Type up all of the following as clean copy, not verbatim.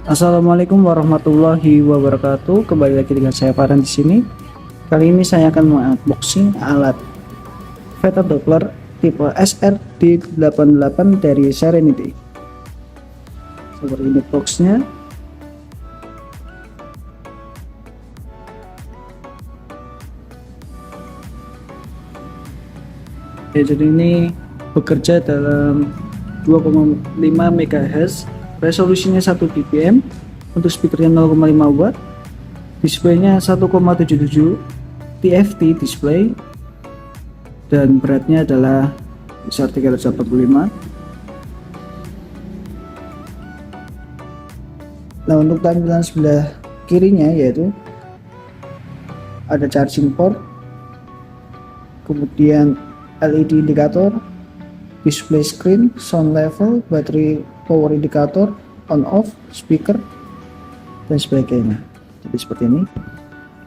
Assalamualaikum warahmatullahi wabarakatuh. Kembali lagi dengan saya Farhan di sini. Kali ini saya akan mengunboxing alat Theta Doppler tipe SRD88 dari Serenity. Seperti ini boxnya. Jadi ini bekerja dalam 2,5 MHz, resolusinya 1 dpi, untuk speakernya 0,5 watt, displaynya 1,77 TFT display, dan beratnya adalah besar 345. Nah, untuk tampilan sebelah kirinya yaitu ada charging port, kemudian LED indikator, display screen, sound level, battery power indicator, on off, speaker, dan sebagainya. Jadi seperti ini.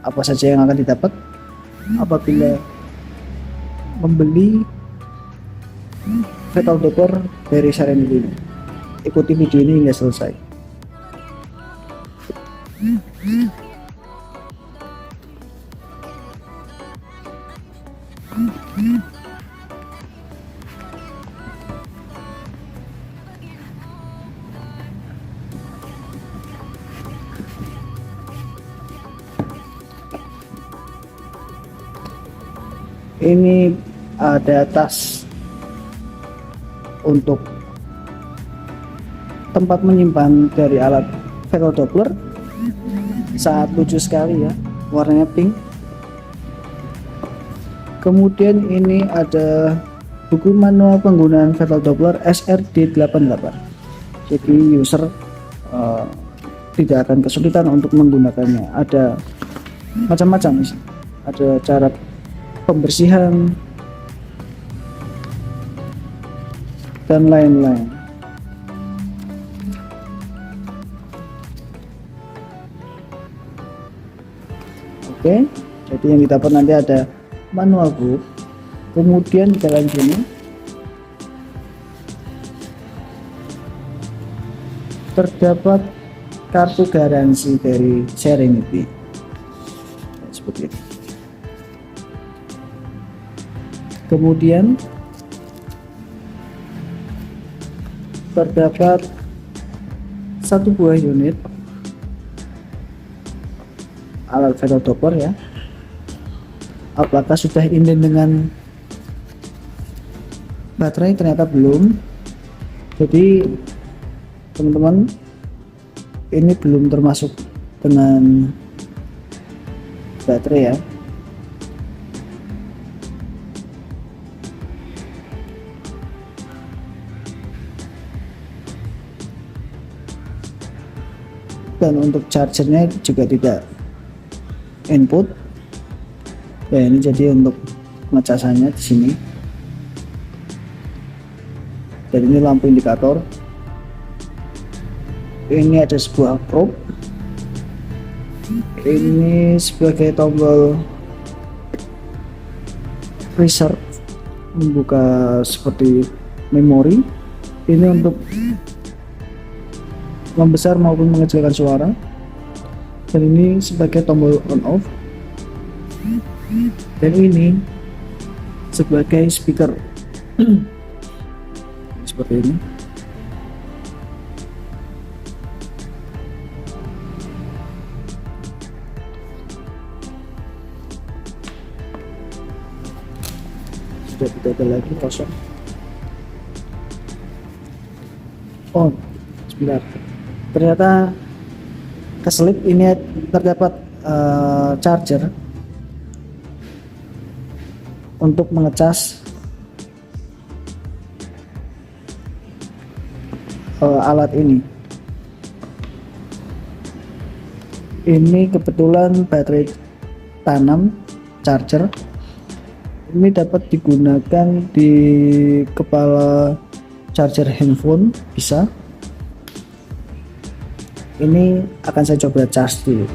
Apa saja yang akan didapat apabila membeli Theta Doppler dari Serenity ini? Ikuti video ini hingga selesai. Ini ada tas untuk tempat menyimpan dari alat Theta Doppler, sangat lucu sekali ya, warnanya pink. Kemudian ini ada buku manual penggunaan Theta Doppler SRD88, jadi user tidak akan kesulitan untuk menggunakannya. Ada macam-macam, ada cara pembersihan dan lain-lain. Oke, jadi yang didapat nanti ada manual book, kemudian di dalam sini terdapat kartu garansi dari Serenity seperti ini. Kemudian terdapat satu buah unit alat Theta Doppler ya. Apakah sudah inden dengan baterai? Ternyata belum. Jadi teman-teman, ini belum termasuk dengan baterai ya. Dan untuk chargernya juga tidak input ya. Ini jadi untuk pengecasannya di sini. Dan ini lampu indikator. Ini ada sebuah probe. Ini sebagai tombol reset, membuka seperti memori. Ini untuk membesar maupun mengecilkan suara, dan ini sebagai tombol on off, dan ini sebagai speaker seperti ini. Sudah tidak ada lagi, kosong. Oh, sebentar, ternyata keselip. Ini terdapat charger untuk mengecas alat ini. Ini kebetulan baterai tanam charger. Ini dapat digunakan di kepala charger handphone, bisa. Ini akan saya coba cas dulu.